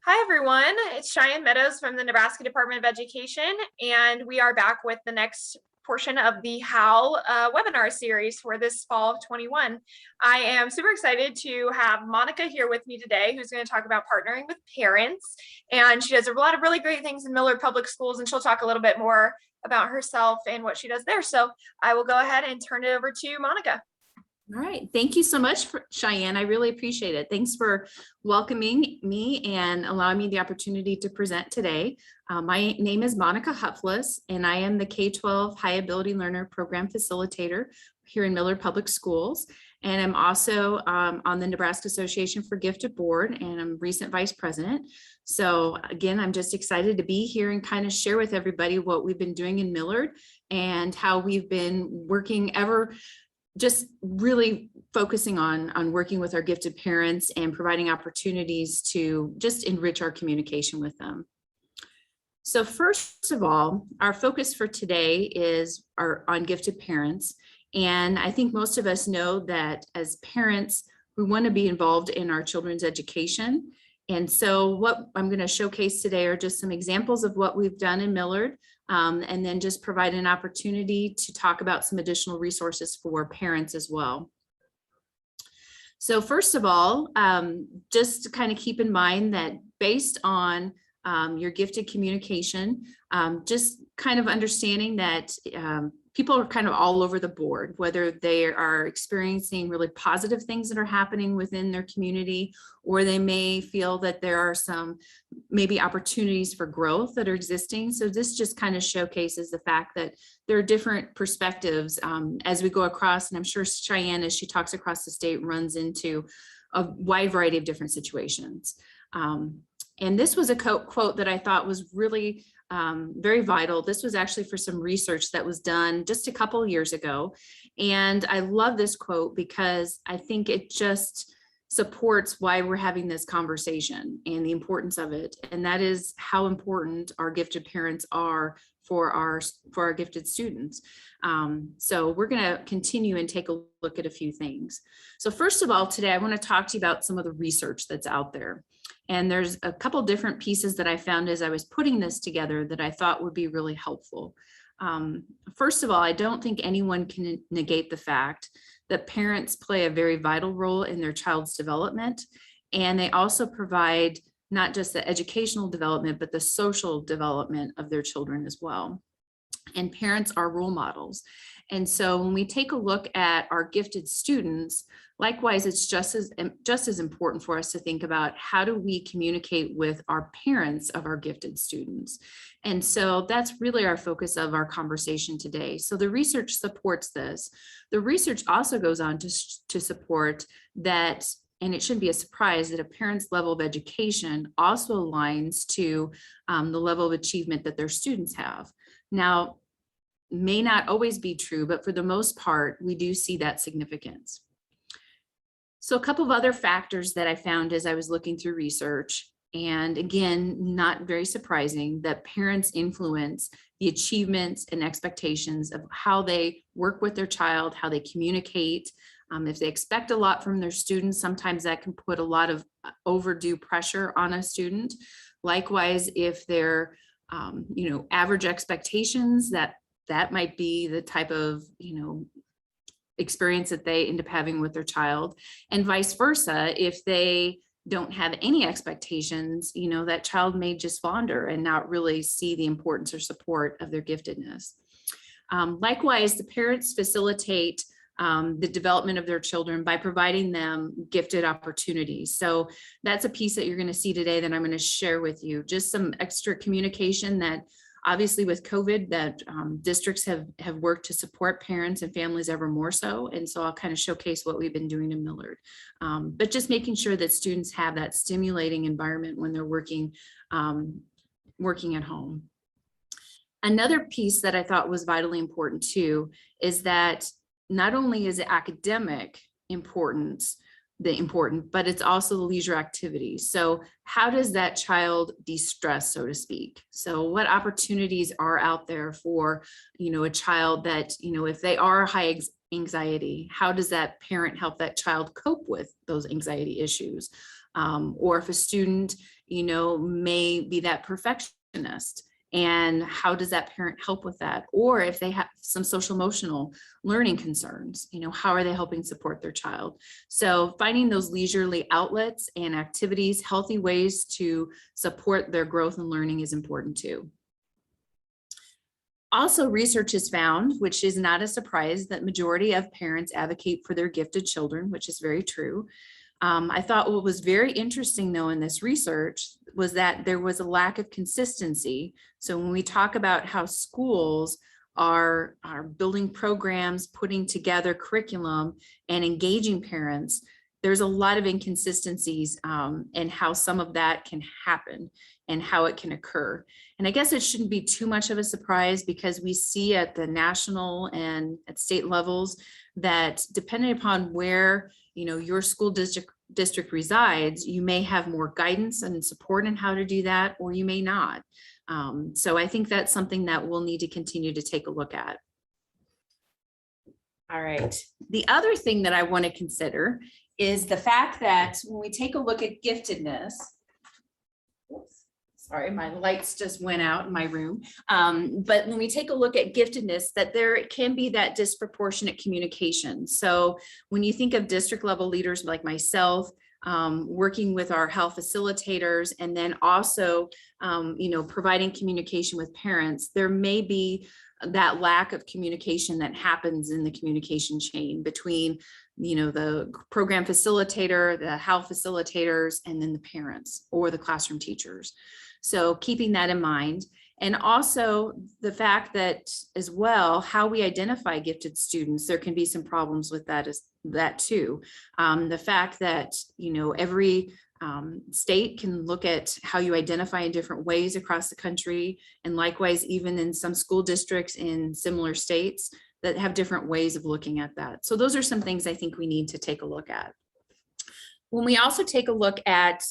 Hi, everyone. It's Cheyenne Meadows from the Nebraska Department of Education, and we are back with the next portion of the HAL webinar series for this fall of 21. I am super excited to have Monica here with me today, who's going to talk about partnering with parents. And she does a lot of really great things in Millard Public Schools, and she'll talk a little bit more about herself and what she does there. So I will go ahead and turn it over to Monica. All right. Thank you so much, Cheyenne. I really appreciate it. Thanks for welcoming me and allowing me the opportunity to present today. My name is Monica Huffless, and I am the K-12 High Ability Learner Program Facilitator here in Millard Public Schools. And I'm also on the Nebraska Association for Gifted Board, and I'm recent Vice President. So again, I'm just excited to be here and kind of share with everybody what we've been doing in Millard and how we've been working just really focusing on working with our gifted parents and providing opportunities to just enrich our communication with them. So first of all, our focus for today is on gifted parents. And I think most of us know that as parents, we want to be involved in our children's education. And so what I'm going to showcase today are just some examples of what we've done in Millard, and then just provide an opportunity to talk about some additional resources for parents as well. So first of all, just to kind of keep in mind that based on your gifted communication, just kind of understanding that people are kind of all over the board, whether they are experiencing really positive things that are happening within their community, or they may feel that there are some maybe opportunities for growth that are existing. So this just kind of showcases the fact that there are different perspectives as we go across, and I'm sure Cheyenne, as she talks across the state, runs into a wide variety of different situations. And this was a quote that I thought was really very vital. This was actually for some research that was done just a couple of years ago. And I love this quote because I think it just supports why we're having this conversation and the importance of it. And that is how important our gifted parents are for our gifted students. So we're going to continue and take a look at a few things. So first of all, today I want to talk to you about some of the research that's out there. And there's a couple different pieces that I found as I was putting this together that I thought would be really helpful. First of all, I don't think anyone can negate the fact that parents play a very vital role in their child's development. And they also provide not just the educational development, but the social development of their children as well. And parents are role models. And so when we take a look at our gifted students, likewise, it's just as important for us to think about how do we communicate with our parents of our gifted students. And so that's really our focus of our conversation today. So the research supports this. The research also goes on to support that, and it shouldn't be a surprise that a parent's level of education also aligns to the level of achievement that their students have. Now, may not always be true, but for the most part, we do see that significance. So a couple of other factors that I found as I was looking through research, and again, not very surprising, that parents influence the achievements and expectations of how they work with their child, how they communicate. If they expect a lot from their students, sometimes that can put a lot of overdue pressure on a student. Likewise, if they're average expectations, that might be the type of experience that they end up having with their child, and vice versa. If they don't have any expectations, that child may just flounder and not really see the importance or support of their giftedness. Likewise, the parents facilitate the development of their children by providing them gifted opportunities. So that's a piece that you're going to see today that I'm going to share with you. Just some extra communication that obviously with COVID that districts have worked to support parents and families ever more so. And so I'll kind of showcase what we've been doing in Millard, but just making sure that students have that stimulating environment when they're working at home. Another piece that I thought was vitally important too is that not only is it academic importance, but it's also the leisure activities. So how does that child de-stress, so to speak? So what opportunities are out there for, a child that, if they are high anxiety, how does that parent help that child cope with those anxiety issues? or if a student, may be that perfectionist. And how does that parent help with that? Or if they have some social emotional learning concerns, how are they helping support their child? So finding those leisurely outlets and activities, healthy ways to support their growth and learning is important too. Also, research has found, which is not a surprise, that majority of parents advocate for their gifted children, which is very true. I thought what was very interesting though in this research was that there was a lack of consistency. So when we talk about how schools are building programs, putting together curriculum and engaging parents, there's a lot of inconsistencies in how some of that can happen and how it can occur. And I guess it shouldn't be too much of a surprise because we see at the national and at state levels that depending upon where your school district resides, you may have more guidance and support in how to do that, or you may not. So I think that's something that we'll need to continue to take a look at. All right. The other thing that I want to consider is the fact that when we take a look at giftedness, sorry, my lights just went out in my room. But when we take a look at giftedness, that there can be that disproportionate communication. So when you think of district level leaders like myself, working with our HAL facilitators, and then also, providing communication with parents, there may be that lack of communication that happens in the communication chain between, the program facilitator, the HAL facilitators, and then the parents or the classroom teachers. So keeping that in mind, and also the fact that as well, how we identify gifted students, there can be some problems with that too. The fact that, every state can look at how you identify in different ways across the country. And likewise, even in some school districts in similar states that have different ways of looking at that. So those are some things I think we need to take a look at. When we also take a look at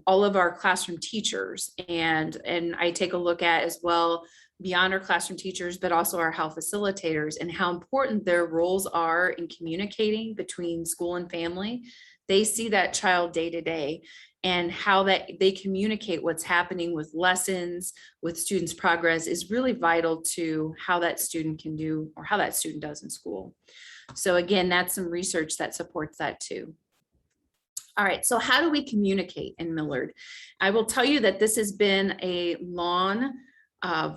all of our classroom teachers, and I take a look at as well beyond our classroom teachers, but also our HAL facilitators and how important their roles are in communicating between school and family. They see that child day to day and how that they communicate what's happening with lessons, with students' progress is really vital to how that student can do or how that student does in school. So again, that's some research that supports that too. All right, so how do we communicate in Millard? I will tell you that this has been a long,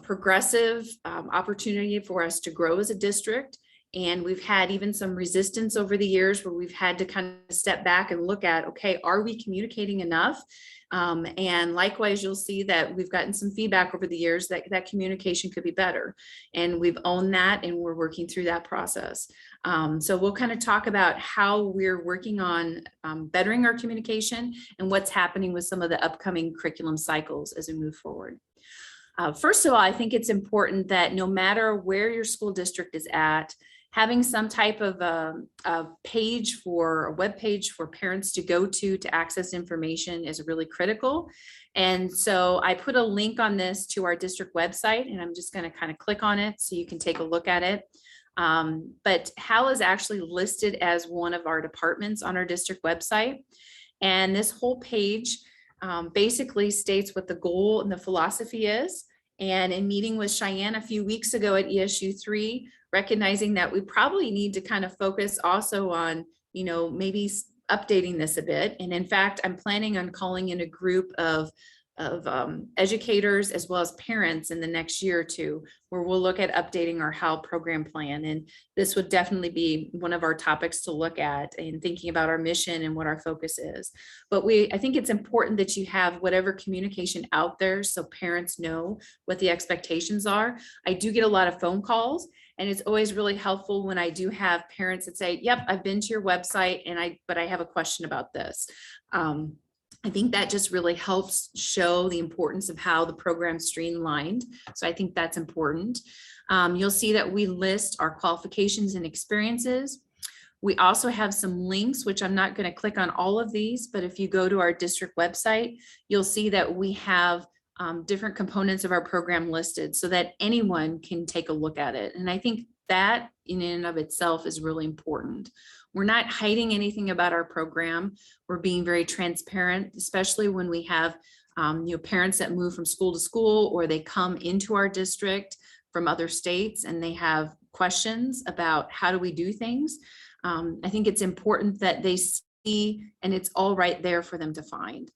progressive opportunity for us to grow as a district. And we've had even some resistance over the years where we've had to kind of step back and look at, okay, are we communicating enough? And likewise, you'll see that we've gotten some feedback over the years that that communication could be better. And we've owned that and we're working through that process. So we'll kind of talk about how we're working on bettering our communication and what's happening with some of the upcoming curriculum cycles as we move forward. First of all, I think it's important that no matter where your school district is at, having some type of a page for a web page for parents to go to access information is really critical. And so I put a link on this to our district website, and I'm just going to kind of click on it so you can take a look at it. But HAL is actually listed as one of our departments on our district website. And this whole page basically states what the goal and the philosophy is. And in meeting with Cheyenne a few weeks ago at ESU 3, recognizing that we probably need to kind of focus also on, maybe updating this a bit. And in fact, I'm planning on calling in a group of educators as well as parents in the next year or two, where we'll look at updating our HAL program plan. And this would definitely be one of our topics to look at in thinking about our mission and what our focus is. But I think it's important that you have whatever communication out there so parents know what the expectations are. I do get a lot of phone calls, and it's always really helpful when I do have parents that say, yep, I've been to your website but I have a question about this. I think that just really helps show the importance of how the program's streamlined. So I think that's important. You'll see that we list our qualifications and experiences. We also have some links, which I'm not going to click on all of these, but if you go to our district website, you'll see that we have different components of our program listed so that anyone can take a look at it. And I think that in and of itself is really important. We're not hiding anything about our program. We're being very transparent, especially when we have parents that move from school to school, or they come into our district from other states and they have questions about how do we do things. I think it's important that they see, and it's all right there for them to find.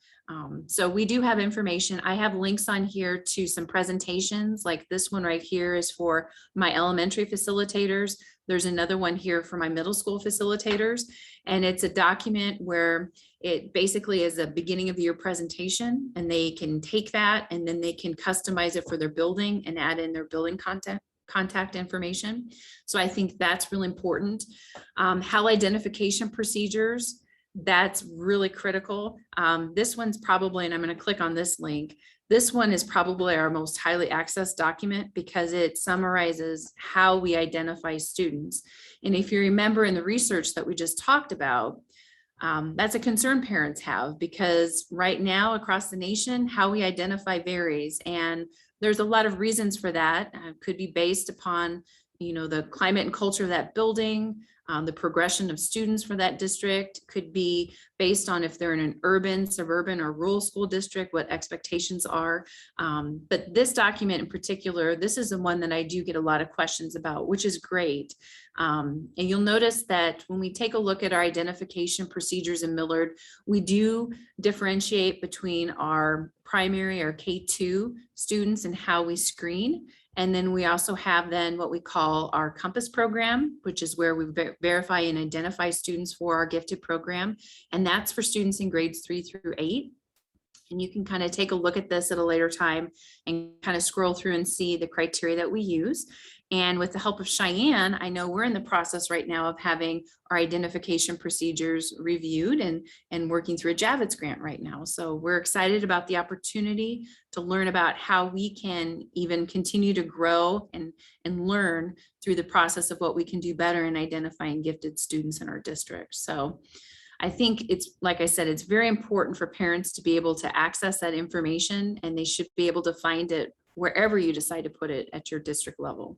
So we do have information. I have links on here to some presentations, like this one right here is for my elementary facilitators. There's another one here for my middle school facilitators. And it's a document where it basically is a beginning of the year presentation, and they can take that and then they can customize it for their building and add in their building contact information. So I think that's really important. HAL identification procedures, that's really critical. This one's probably, and I'm going to click on this link. This one is probably our most highly accessed document because it summarizes how we identify students. And if you remember in the research that we just talked about, that's a concern parents have, because right now across the nation, how we identify varies. And there's a lot of reasons for that. Could be based upon, the climate and culture of that building, the progression of students for that district, could be based on if they're in an urban, suburban, or rural school district, what expectations are. But this document in particular, this is the one that I do get a lot of questions about, which is great. And you'll notice that when we take a look at our identification procedures in Millard, we do differentiate between our primary or K2 students and how we screen. And then we also have then what we call our Compass program, which is where we verify and identify students for our gifted program. And that's for students in grades 3 through 8. And you can kind of take a look at this at a later time and kind of scroll through and see the criteria that we use. And with the help of Cheyenne, I know we're in the process right now of having our identification procedures reviewed and working through a Javits grant right now. So we're excited about the opportunity to learn about how we can even continue to grow and learn through the process of what we can do better in identifying gifted students in our district. So I think it's, like I said, it's very important for parents to be able to access that information, and they should be able to find it wherever you decide to put it at your district level.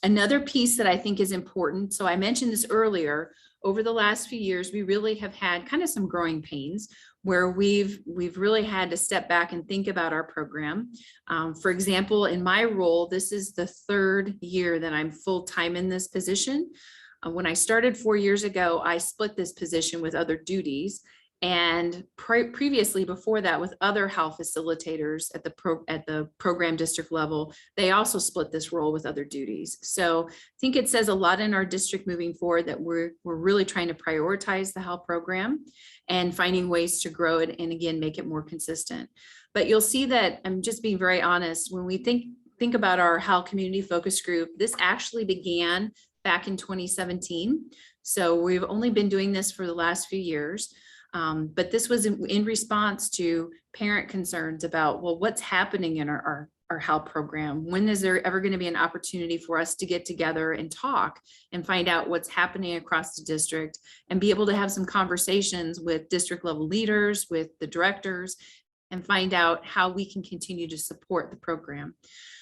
Another piece that I think is important, so I mentioned this earlier, over the last few years, we really have had kind of some growing pains where we've really had to step back and think about our program. For example, in my role, this is the 3rd year that I'm full-time in this position. When I started 4 years ago, I split this position with other duties. And previously, before that, with other HAL facilitators at the program district level, they also split this role with other duties. So I think it says a lot in our district moving forward that we're really trying to prioritize the HAL program and finding ways to grow it and again make it more consistent. But you'll see that I'm just being very honest, when we think about our HAL community focus group, this actually began back in 2017. So we've only been doing this for the last few years. But this was in response to parent concerns about, well, what's happening in our HAL program? When is there ever going to be an opportunity for us to get together and talk and find out what's happening across the district and be able to have some conversations with district level leaders, with the directors, and find out how we can continue to support the program.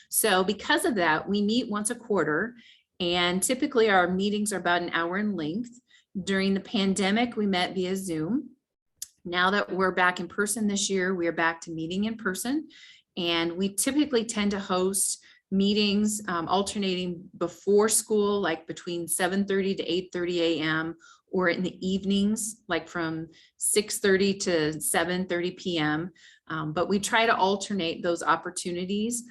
So because of that, we meet once a quarter, and typically our meetings are about an hour in length. During the pandemic, we met via Zoom. Now that we're back in person this year, we are back to meeting in person. And we typically tend to host meetings alternating before school, like between 7:30 to 8:30 a.m. or in the evenings, like from 6:30 to 7:30 p.m. But we try to alternate those opportunities.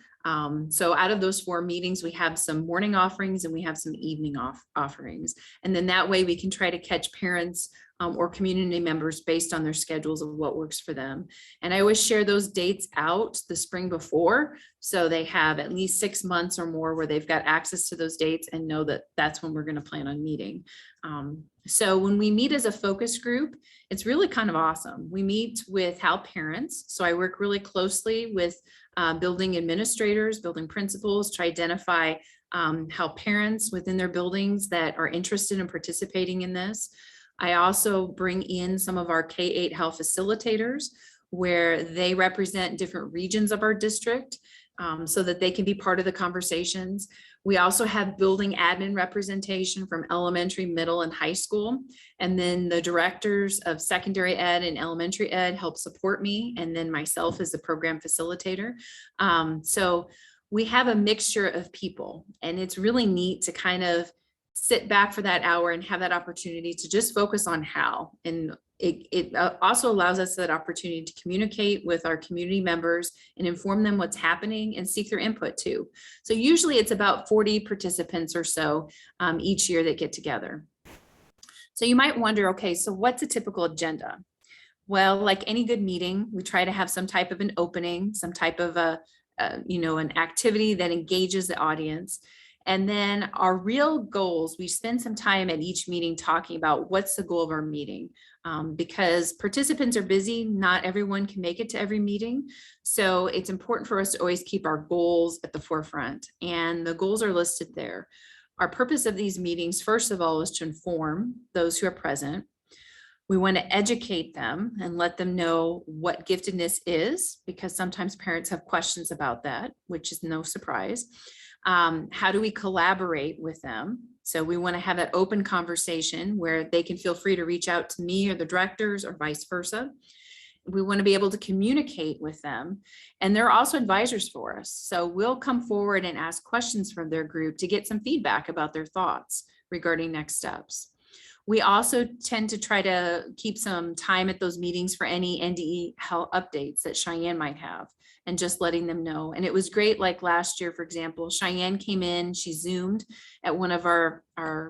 So out of those 4 meetings, we have some morning offerings and we have some evening offerings. And then that way we can try to catch parents or community members based on their schedules of what works for them. And I always share those dates out the spring before, so they have at least 6 months or more where they've got access to those dates and know that that's when we're going to plan on meeting. So when we meet as a focus group, it's really kind of awesome. We meet with HAL parents. So I work really closely with building administrators, building principals to identify HAL parents within their buildings that are interested in participating in this. I also bring in some of our K-8 HAL facilitators where they represent different regions of our district. so that they can be part of the conversations. We also have building admin representation from elementary, middle, and high school. And then the directors of secondary ed and elementary ed help support me, and then myself as the program facilitator. So we have a mixture of people, and it's really neat to kind of sit back for that hour and have that opportunity to just focus on HAL. And it also allows us that opportunity to communicate with our community members and inform them what's happening and seek their input too. So usually it's about 40 participants or so each year that get together. So you might wonder, okay, so what's a typical agenda? Well, like any good meeting, we try to have some type of an opening, some type of an activity that engages the audience. And then our real goals, we spend some time at each meeting talking about what's the goal of our meeting. Because participants are busy, not everyone can make it to every meeting. So it's important for us to always keep our goals at the forefront, and the goals are listed there. Our purpose of these meetings, first of all, is to inform those who are present. We want to educate them and let them know what giftedness is, because sometimes parents have questions about that, which is no surprise. How do we collaborate with them? So we want to have that open conversation where they can feel free to reach out to me or the directors or vice versa. We want to be able to communicate with them, and they're also advisors for us. So we'll come forward and ask questions from their group to get some feedback about their thoughts regarding next steps. We also tend to try to keep some time at those meetings for any NDE health updates that Cheyenne might have, and just letting them know. And it was great, like last year, for example, Cheyenne came in, she Zoomed at one of our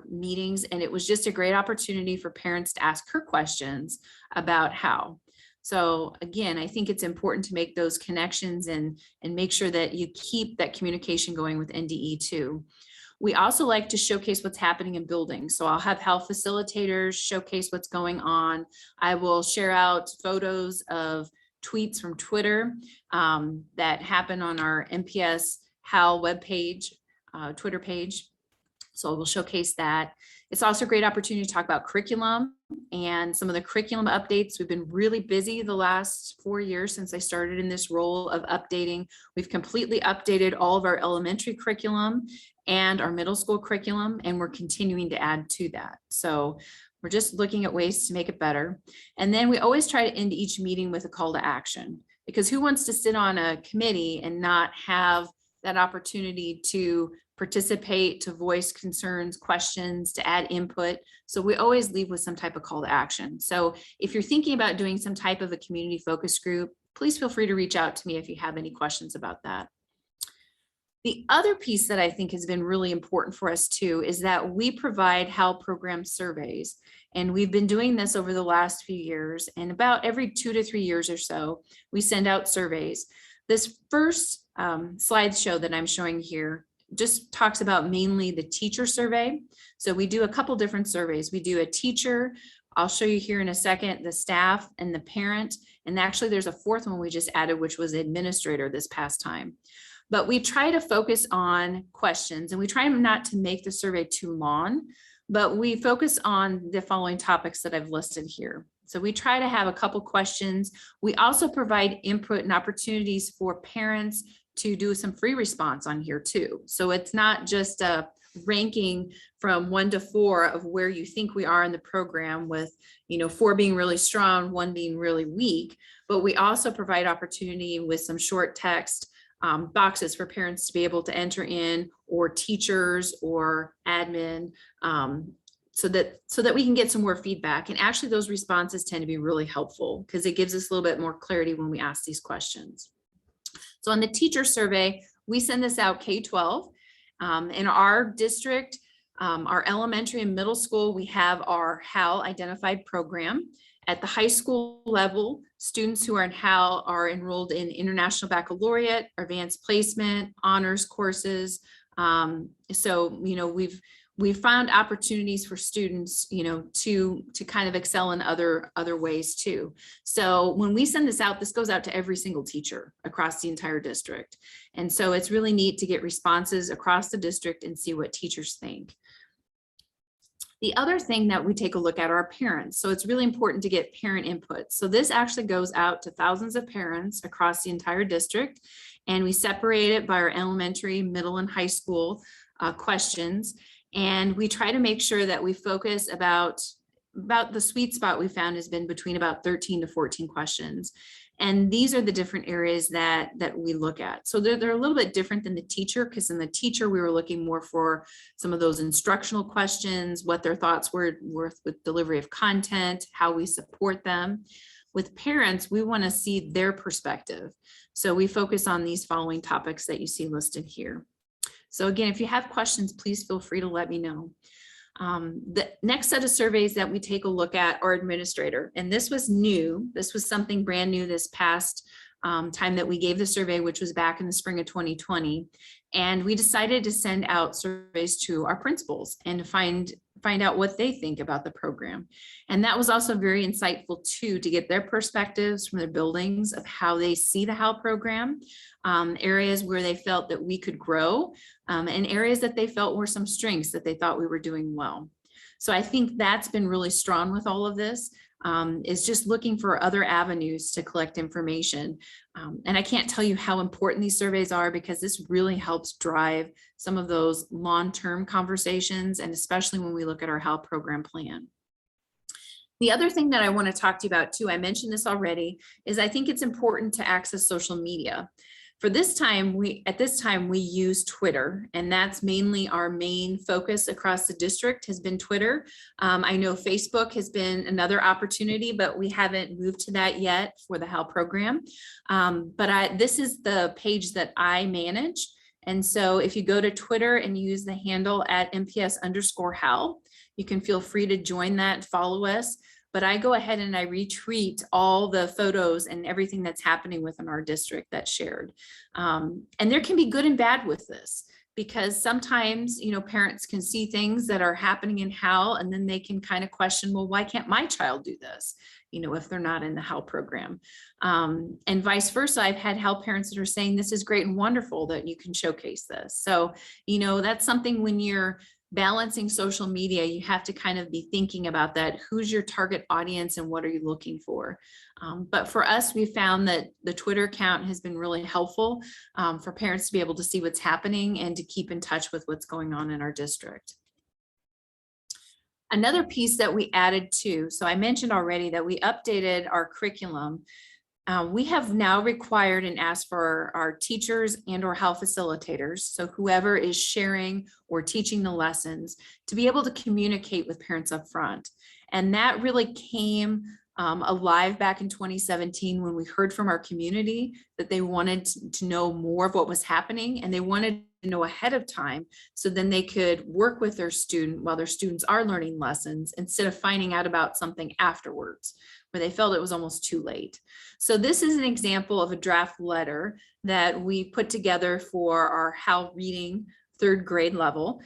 meetings, and it was just a great opportunity for parents to ask her questions about HAL. So again, I think it's important to make those connections and make sure that you keep that communication going with NDE too. We also like to showcase what's happening in buildings. So I'll have health facilitators showcase what's going on. I will share out photos of tweets from Twitter that happen on our MPS HAL webpage, Twitter page. So we'll showcase that. It's also a great opportunity to talk about curriculum and some of the curriculum updates. We've been really busy the last 4 years since I started in this role of updating. We've completely updated all of our elementary curriculum and our middle school curriculum, and we're continuing to add to that. So we're just looking at ways to make it better. And then we always try to end each meeting with a call to action, because who wants to sit on a committee and not have that opportunity to participate, to voice concerns, questions, to add input? So we always leave with some type of call to action. So if you're thinking about doing some type of a community focus group, please feel free to reach out to me if you have any questions about that. The other piece that I think has been really important for us too is that we provide HAL program surveys. And we've been doing this over the last few years, and about every 2 to 3 years or so, we send out surveys. This first slideshow that I'm showing here just talks about mainly the teacher survey. So we do a couple different surveys. We do a teacher, I'll show you here in a second, the staff and the parent. And actually there's a fourth one we just added, which was administrator this past time. But we try to focus on questions, and we try not to make the survey too long, but we focus on the following topics that I've listed here. So we try to have a couple questions. We also provide input and opportunities for parents to do some free response on here too. So it's not just a ranking from 1 to 4 of where you think we are in the program, with 4 being really strong, 1 being really weak, but we also provide opportunity with some short text boxes for parents to be able to enter in, or teachers or admin, so that we can get some more feedback. And actually those responses tend to be really helpful, because it gives us a little bit more clarity when we ask these questions. So on the teacher survey, we send this out K-12. In our district, our elementary and middle school, we have our HAL identified program. At the high school level, students who are in HAL are enrolled in International Baccalaureate, Advanced Placement, honors courses. So we've found opportunities for students, to kind of excel in other ways too. So when we send this out, this goes out to every single teacher across the entire district. And so it's really neat to get responses across the district and see what teachers think. The other thing that we take a look at are parents. So it's really important to get parent input. So this actually goes out to thousands of parents across the entire district. And we separate it by our elementary, middle, and high school questions. And we try to make sure that we focus about the sweet spot we found has been between about 13 to 14 questions. And these are the different areas that we look at. So they're a little bit different than the teacher, because in the teacher, we were looking more for some of those instructional questions, what their thoughts were with delivery of content, how we support them. With parents, we want to see their perspective. So we focus on these following topics that you see listed here. So again, if you have questions, please feel free to let me know. The next set of surveys that we take a look at are administrator, and this was new. This was something brand new this past time that we gave the survey, which was back in the spring of 2020. And we decided to send out surveys to our principals and to find out what they think about the program. And that was also very insightful too, to get their perspectives from their buildings of how they see the HAL program, areas where they felt that we could grow, and areas that they felt were some strengths that they thought we were doing well. So I think that's been really strong with all of this, is just looking for other avenues to collect information. And I can't tell you how important these surveys are, because this really helps drive some of those long-term conversations, and especially when we look at our HAL program plan. The other thing that I want to talk to you about too, I mentioned this already, is I think it's important to access social media. For this time, at this time we use Twitter, and that's mainly our main focus across the district has been Twitter. I know Facebook has been another opportunity, but we haven't moved to that yet for the HAL program. This is the page that I manage. And so if you go to Twitter and use the handle at MPS_HAL, you can feel free to join that, follow us. But I go ahead and I retweet all the photos and everything that's happening within our district that's shared. And there can be good and bad with this, because sometimes, parents can see things that are happening in HAL, and then they can kind of question, well, why can't my child do this? If they're not in the HAL program. And vice versa, I've had HAL parents that are saying, this is great and wonderful that you can showcase this. So, that's something when you're balancing social media, you have to kind of be thinking about that. Who's your target audience and what are you looking for? But for us, we found that the Twitter account has been really helpful for parents to be able to see what's happening and to keep in touch with what's going on in our district. Another piece that we added too, so I mentioned already that we updated our curriculum. We have now required and asked for our teachers and or HAL facilitators, so whoever is sharing or teaching the lessons, to be able to communicate with parents up front. And that really came alive back in 2017 when we heard from our community that they wanted to know more of what was happening, and they wanted to know ahead of time, so then they could work with their student while their students are learning lessons, instead of finding out about something afterwards where they felt it was almost too late. So this is an example of a draft letter that we put together for our HAL reading 3rd grade level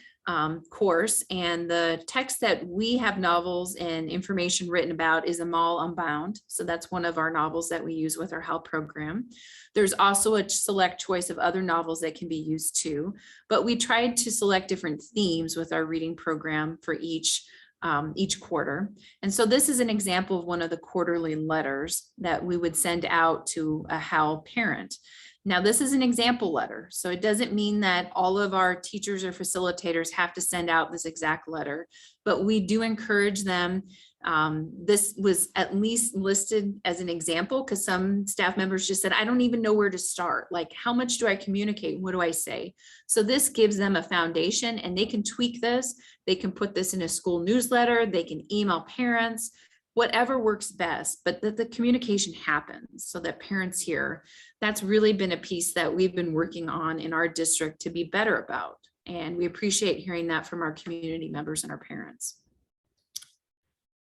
course. And the text that we have novels and information written about is Amal Unbound. So that's one of our novels that we use with our HAL program. There's also a select choice of other novels that can be used too, but we tried to select different themes with our reading program for each quarter. And so this is an example of one of the quarterly letters that we would send out to a HAL parent. Now, this is an example letter, so it doesn't mean that all of our teachers or facilitators have to send out this exact letter, but we do encourage them. This was at least listed as an example, because some staff members just said, I don't even know where to start. Like, how much do I communicate? What do I say? So this gives them a foundation, and they can tweak this. They can put this in a school newsletter. They can email parents, whatever works best, but that the communication happens so that parents hear. That's really been a piece that we've been working on in our district to be better about. And we appreciate hearing that from our community members and our parents.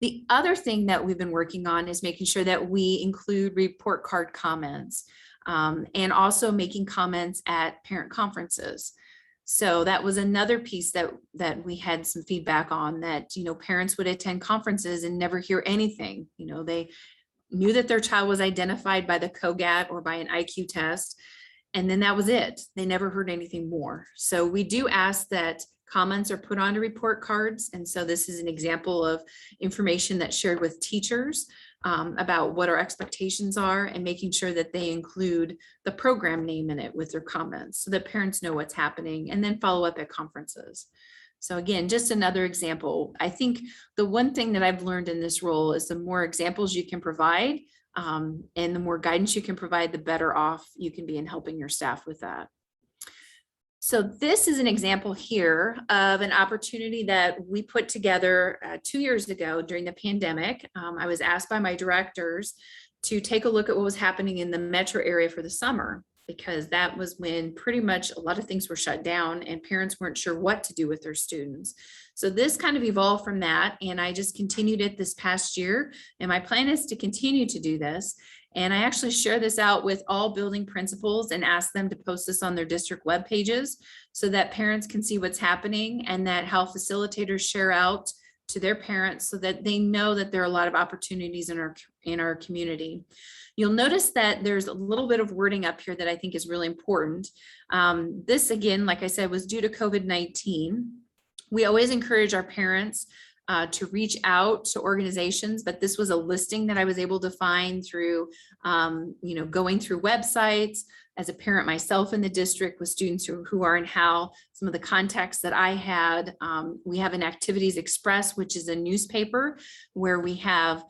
The other thing that we've been working on is making sure that we include report card comments, and also making comments at parent conferences. So that was another piece that we had some feedback on, that, parents would attend conferences and never hear anything. They knew that their child was identified by the COGAT or by an IQ test, and then that was it. They never heard anything more. So we do ask that comments are put onto report cards. And so this is an example of information that's shared with teachers. about what our expectations are and making sure that they include the program name in it with their comments so that parents know what's happening, and then follow up at conferences. So again, just another example. I think the one thing that I've learned in this role is the more examples you can provide and the more guidance you can provide, the better off you can be in helping your staff with that. So this is an example here of an opportunity that we put together 2 years ago during the pandemic. I was asked by my directors to take a look at what was happening in the metro area for the summer, because that was when pretty much a lot of things were shut down and parents weren't sure what to do with their students. So this kind of evolved from that, and I just continued it this past year. And my plan is to continue to do this. And I actually share this out with all building principals and ask them to post this on their district web pages so that parents can see what's happening, and that HAL facilitators share out to their parents so that they know that there are a lot of opportunities in our community. You'll notice that there's a little bit of wording up here that I think is really important. This, again, like I said, was due to COVID-19. We always encourage our parents to reach out to organizations, but this was a listing that I was able to find through, going through websites. As a parent myself in the district with students who are in HAL, some of the contacts that I had, we have an Activities Express, which is a newspaper where we have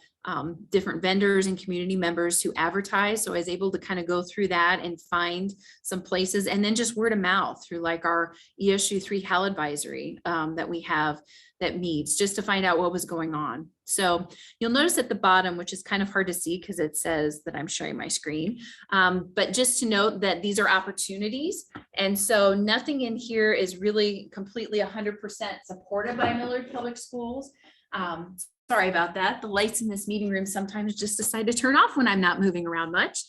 different vendors and community members who advertise. So I was able to kind of go through that and find some places, and then just word of mouth through like our ESU 3 HAL advisory that we have that meets, just to find out what was going on. So you'll notice at the bottom, which is kind of hard to see because it says that I'm sharing my screen, but just to note that these are opportunities. And so nothing in here is really completely 100% supported by Millard Public Schools. Sorry about that. The lights in this meeting room sometimes just decide to turn off when I'm not moving around much.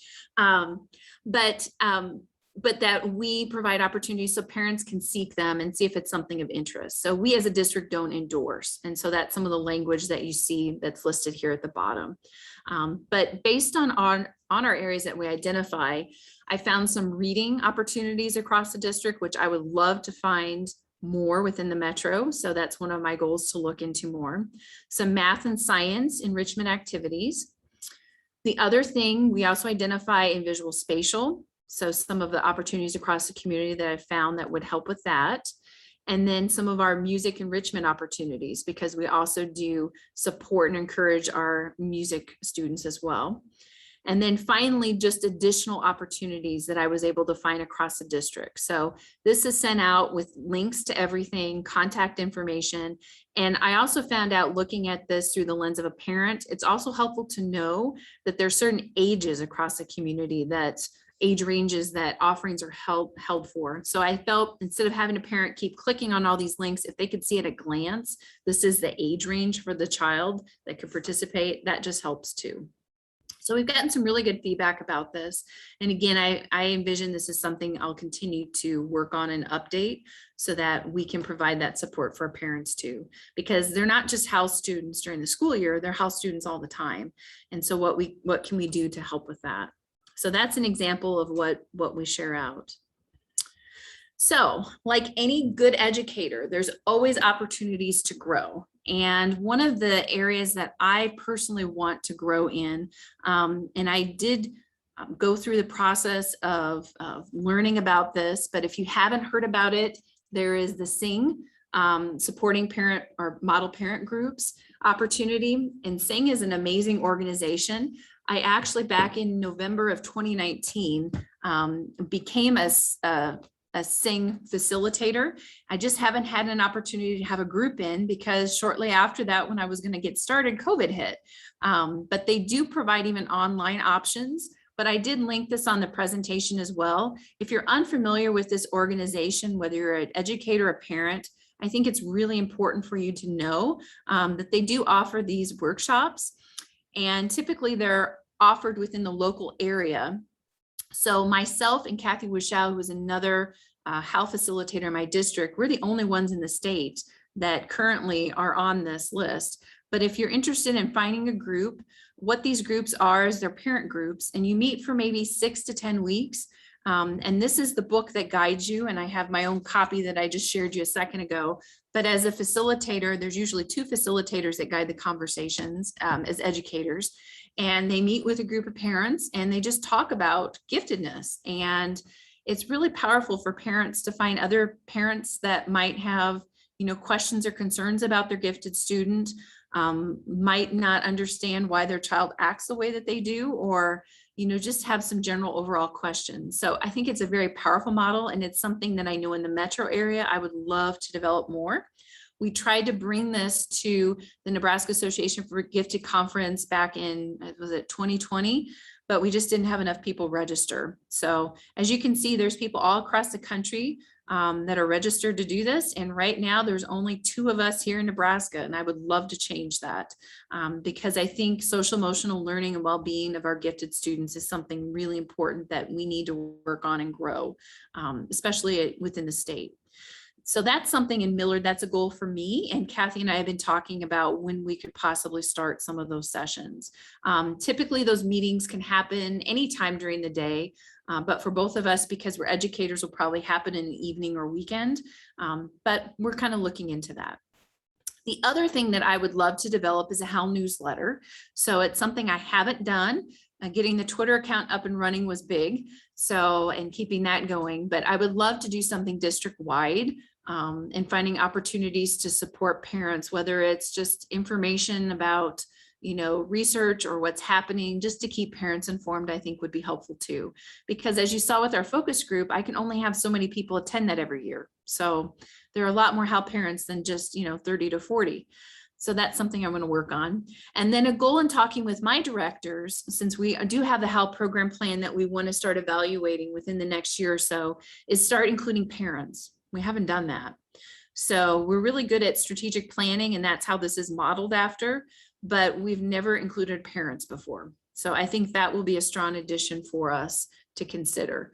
But that we provide opportunities so parents can seek them and see if it's something of interest. So we as a district don't endorse. And so that's some of the language that you see that's listed here at the bottom. But based on our areas that we identify, I found some reading opportunities across the district, which I would love to find more within the metro. So that's one of my goals to look into more. Some math and science enrichment activities. The other thing, we also identify in visual spatial. So some of the opportunities across the community that I've found that would help with that. And then some of our music enrichment opportunities, because we also do support and encourage our music students as well. And then finally, just additional opportunities that I was able to find across the district. So this is sent out with links to everything, contact information. And I also found out, looking at this through the lens of a parent, it's also helpful to know that there's certain ages across the community, that age ranges that offerings are held for. So I felt, instead of having a parent keep clicking on all these links, if they could see at a glance, this is the age range for the child that could participate, that just helps too. So we've gotten some really good feedback about this. And again, I envision this is something I'll continue to work on and update so that we can provide that support for our parents too, because they're not just HAL students during the school year, they're HAL students all the time. And so what can we do to help with that? So that's an example of what we share out. So like any good educator, there's always opportunities to grow. And one of the areas that I personally want to grow in, and I did go through the process of learning about this, but if you haven't heard about it, there is the SING, supporting parent or model parent groups opportunity. And SING is an amazing organization. I actually, back in November of 2019, became a SING facilitator. I just haven't had an opportunity to have a group in, because shortly after that, when I was going to get started, COVID hit. But they do provide even online options. But I did link this on the presentation as well. If you're unfamiliar with this organization, whether you're an educator or a parent, I think it's really important for you to know that they do offer these workshops. And typically they're offered within the local area. So myself and Kathy Wischau, who is another HAL facilitator in my district, we're the only ones in the state that currently are on this list. But if you're interested in finding a group, what these groups are is they're parent groups, and you meet for maybe 6 to 10 weeks. And this is the book that guides you. And I have my own copy that I just shared you a second ago. But as a facilitator, there's usually 2 facilitators that guide the conversations as educators. and they meet with a group of parents and they just talk about giftedness. And it's really powerful for parents to find other parents that might have, questions or concerns about their gifted student, might not understand why their child acts the way that they do, or just have some general overall questions. So I think it's a very powerful model, and it's something that I know in the metro area I would love to develop more. We tried to bring this to the Nebraska Association for Gifted Conference back in, was it 2020? But we just didn't have enough people register. So as you can see, there's people all across the country that are registered to do this. And right now there's only 2 of us here in Nebraska, and I would love to change that because I think social emotional learning and well-being of our gifted students is something really important that we need to work on and grow, especially within the state. So that's something in Millard, that's a goal for me. And Kathy and I have been talking about when we could possibly start some of those sessions. Typically those meetings can happen anytime during the day, but for both of us, because we're educators, will probably happen in the evening or weekend. But we're kind of looking into that. The other thing that I would love to develop is a HAL newsletter. So it's something I haven't done. Getting the Twitter account up and running was big. So, and keeping that going, but I would love to do something district-wide. And finding opportunities to support parents, whether it's just information about, research or what's happening, just to keep parents informed, I think would be helpful too. Because as you saw with our focus group, I can only have so many people attend that every year. So there are a lot more HAL parents than just, 30 to 40. So that's something I want to work on. And then a goal in talking with my directors, since we do have the HAL program plan that we want to start evaluating within the next year or so, is start including parents. We haven't done that. So we're really good at strategic planning, and that's how this is modeled after, but we've never included parents before. So I think that will be a strong addition for us to consider.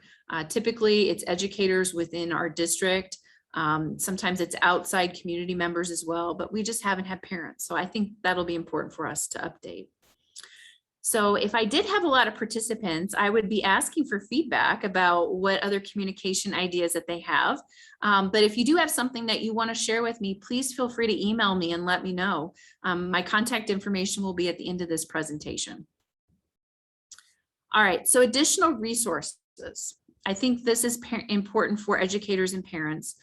Typically it's educators within our district. Sometimes it's outside community members as well, but we just haven't had parents. So I think that'll be important for us to update. So if I did have a lot of participants, I would be asking for feedback about what other communication ideas that they have. But if you do have something that you want to share with me, please feel free to email me and let me know. My contact information will be at the end of this presentation. All right, so additional resources. I think this is important for educators and parents.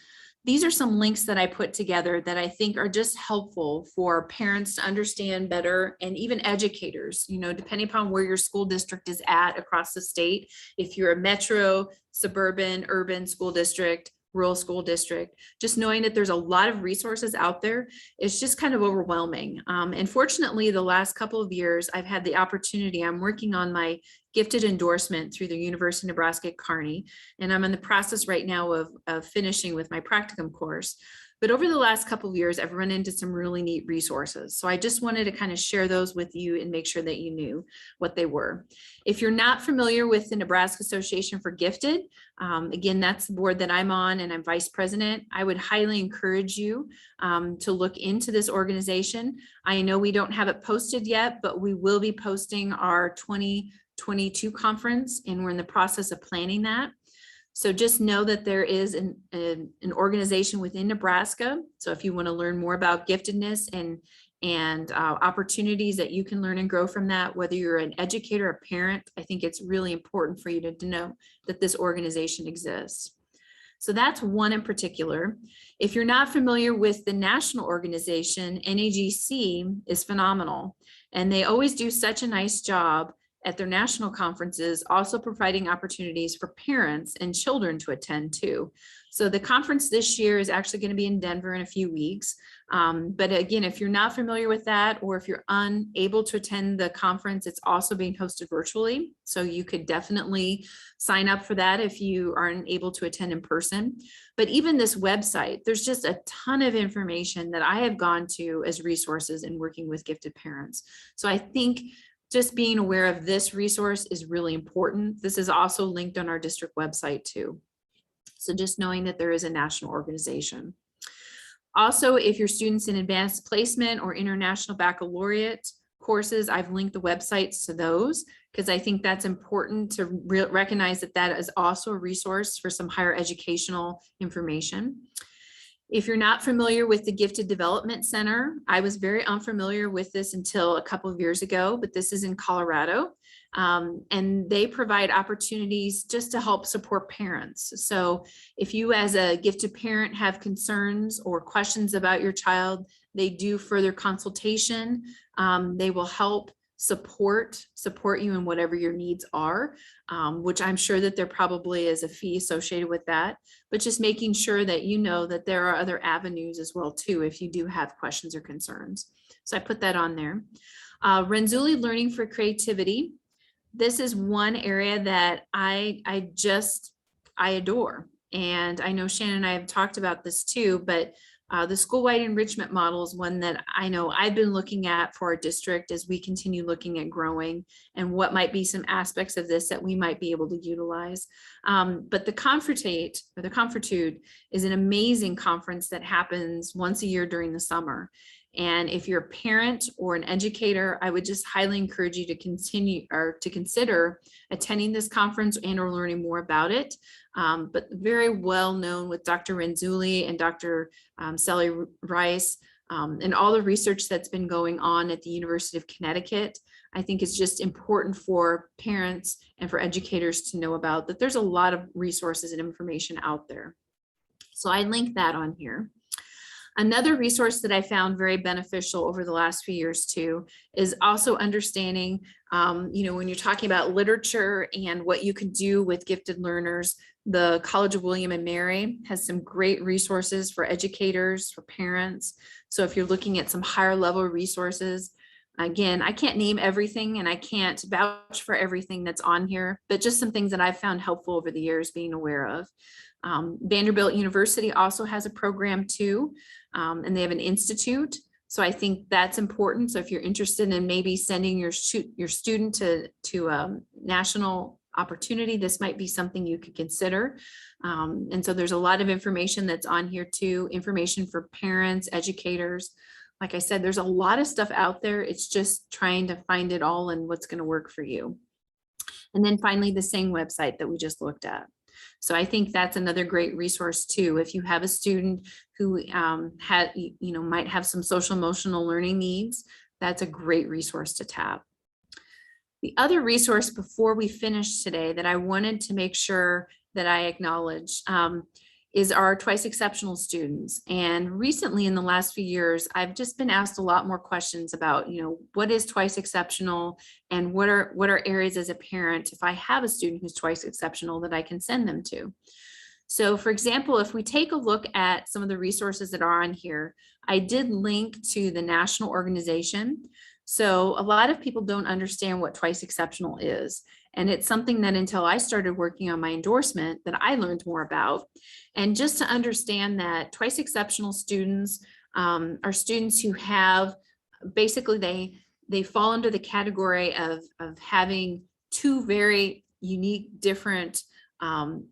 These are some links that I put together that I think are just helpful for parents to understand better, and even educators, depending upon where your school district is at across the state. If you're a metro, suburban, urban school district, rural school district, just knowing that there's a lot of resources out there, it's just kind of overwhelming. And fortunately, the last couple of years, I've had the opportunity, I'm working on my gifted endorsement through the University of Nebraska at Kearney, and I'm in the process right now of finishing with my practicum course. But over the last couple of years, I've run into some really neat resources. So I just wanted to kind of share those with you and make sure that you knew what they were. If you're not familiar with the Nebraska Association for Gifted, again, that's the board that I'm on and I'm vice president. I would highly encourage you to look into this organization. I know we don't have it posted yet, but we will be posting our 2022 conference, and we're in the process of planning that. So just know that there is an organization within Nebraska. So if you want to learn more about giftedness and opportunities that you can learn and grow from that, whether you're an educator or parent, I think it's really important for you to know that this organization exists. So that's one in particular. If you're not familiar with the national organization, NAGC is phenomenal. And they always do such a nice job at their national conferences, also providing opportunities for parents and children to attend too. So the conference this year is actually going to be in Denver in a few weeks. But again, if you're not familiar with that, or if you're unable to attend the conference, it's also being hosted virtually. So you could definitely sign up for that if you aren't able to attend in person. But even this website, there's just a ton of information that I have gone to as resources in working with gifted parents. So I think just being aware of this resource is really important. This is also linked on our district website too. So just knowing that there is a national organization. Also, if your students in advanced placement or international baccalaureate courses, I've linked the websites to those because I think that's important to recognize that that is also a resource for some higher educational information. If you're not familiar with the Gifted Development Center, I was very unfamiliar with this until a couple of years ago, but this is in Colorado. And they provide opportunities just to help support parents. So if you as a gifted parent have concerns or questions about your child, they do further consultation. They will help support you in whatever your needs are, which I'm sure that there probably is a fee associated with that, but just making sure that you know that there are other avenues as well too, if you do have questions or concerns. So I put that on there. Renzulli Learning for Creativity. This is one area that I adore. And I know Shannon and I have talked about this too, but the school-wide enrichment model is one that I know I've been looking at for our district as we continue looking at growing and what might be some aspects of this that we might be able to utilize. But the Confertate or the Confertude is an amazing conference that happens once a year during the summer. And if you're a parent or an educator, I would just highly encourage you to continue or to consider attending this conference and or learning more about it. But very well known with Dr. Renzulli and Dr. Sally Rice and all the research that's been going on at the University of Connecticut. I think it's just important for parents and for educators to know about that there's a lot of resources and information out there. So I linked that on here. Another resource that I found very beneficial over the last few years too is also understanding, when you're talking about literature and what you can do with gifted learners, the College of William and Mary has some great resources for educators, for parents. So if you're looking at some higher level resources, again, I can't name everything and I can't vouch for everything that's on here, but just some things that I've found helpful over the years being aware of. Vanderbilt University also has a program too, and they have an institute. So I think that's important. So if you're interested in maybe sending your student to a national opportunity, this might be something you could consider. And so there's a lot of information that's on here too, information for parents, educators. Like I said, there's a lot of stuff out there. It's just trying to find it all and what's going to work for you. And then finally, the same website that we just looked at. So I think that's another great resource too. If you have a student who might have some social emotional learning needs, that's a great resource to tap. The other resource before we finish today that I wanted to make sure that I acknowledge is our Twice Exceptional students. And recently in the last few years, I've just been asked a lot more questions about, what is Twice Exceptional and what are areas as a parent, if I have a student who's Twice Exceptional, that I can send them to. So for example, if we take a look at some of the resources that are on here, I did link to the national organization. So a lot of people don't understand what Twice Exceptional is. And it's something that until I started working on my endorsement that I learned more about. And just to understand that Twice Exceptional students are students who have, basically they fall under the category of having two very unique, different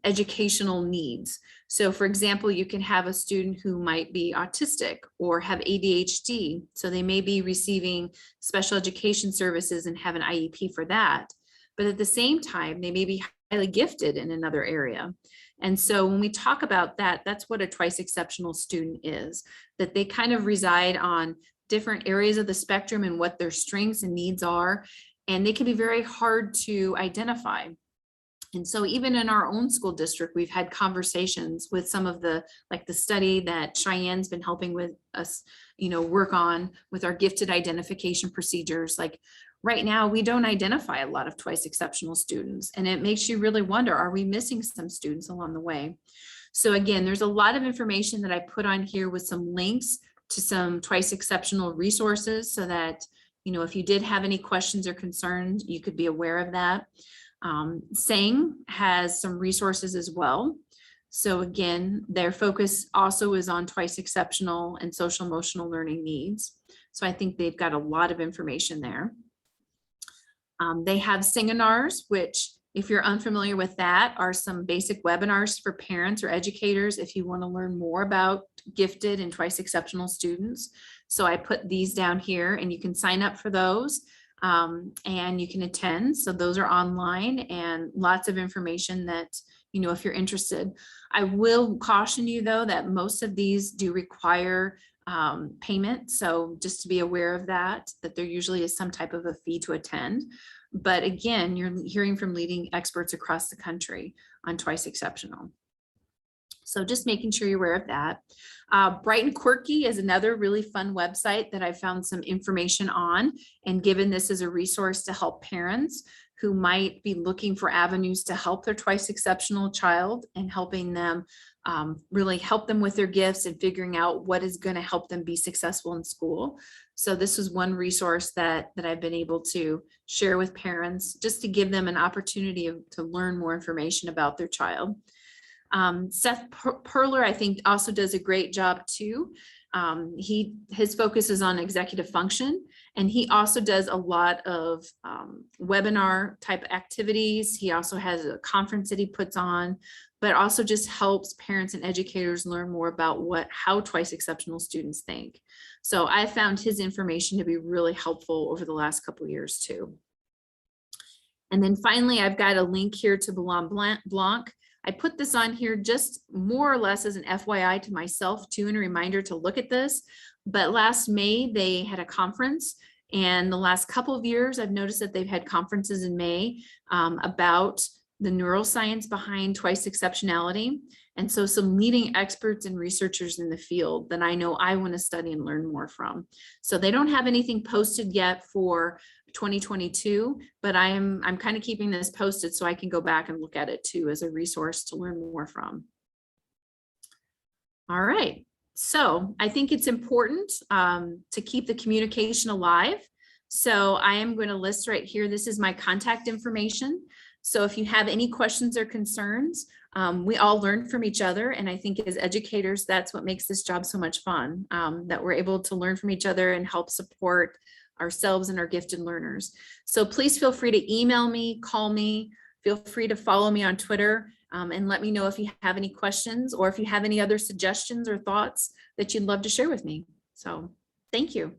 educational needs. So for example, you can have a student who might be autistic or have ADHD. So they may be receiving special education services and have an IEP for that. But at the same time, they may be highly gifted in another area. And so when we talk about that, that's what a Twice Exceptional student is, that they kind of reside on different areas of the spectrum and what their strengths and needs are. And they can be very hard to identify. And so even in our own school district, we've had conversations with some of the study that Cheyenne's been helping with us, work on with our gifted identification procedures. Like right now, we don't identify a lot of Twice Exceptional students, and it makes you really wonder, are we missing some students along the way? So again, there's a lot of information that I put on here with some links to some Twice Exceptional resources so that, if you did have any questions or concerns, you could be aware of that. SANG has some resources as well. So again, their focus also is on Twice Exceptional and social emotional learning needs. So I think they've got a lot of information there. They have seminars, which if you're unfamiliar with that, are some basic webinars for parents or educators if you want to learn more about gifted and Twice Exceptional students. So I put these down here and you can sign up for those. And you can attend. So those are online and lots of information that if you're interested. I will caution you though, that most of these do require payment. So just to be aware of that there usually is some type of a fee to attend. But again, you're hearing from leading experts across the country on Twice Exceptional. So just making sure you're aware of that. Bright and Quirky is another really fun website that I found some information on, and given this as a resource to help parents who might be looking for avenues to help their Twice Exceptional child and helping them really help them with their gifts and figuring out what is going to help them be successful in school. So this was one resource that I've been able to share with parents just to give them an opportunity to learn more information about their child. Seth Perler, I think, also does a great job too. His focus is on executive function, and he also does a lot of webinar type activities. He also has a conference that he puts on, but also just helps parents and educators learn more about how Twice Exceptional students think. So I found his information to be really helpful over the last couple of years too. And then finally, I've got a link here to Blanc Blanc. I put this on here just more or less as an FYI to myself too, and a reminder to look at this. But last May, they had a conference, and the last couple of years, I've noticed that they've had conferences in May about the neuroscience behind Twice Exceptionality. And so some leading experts and researchers in the field that I know I want to study and learn more from. So they don't have anything posted yet for 2022, but I'm kind of keeping this posted so I can go back and look at it too as a resource to learn more from. All right, so I think it's important to keep the communication alive. So I am going to list right here, this is my contact information. So if you have any questions or concerns, we all learn from each other. And I think as educators, that's what makes this job so much fun, that we're able to learn from each other and help support ourselves and our gifted learners. So please feel free to email me, call me, feel free to follow me on Twitter, and let me know if you have any questions or if you have any other suggestions or thoughts that you'd love to share with me. So thank you.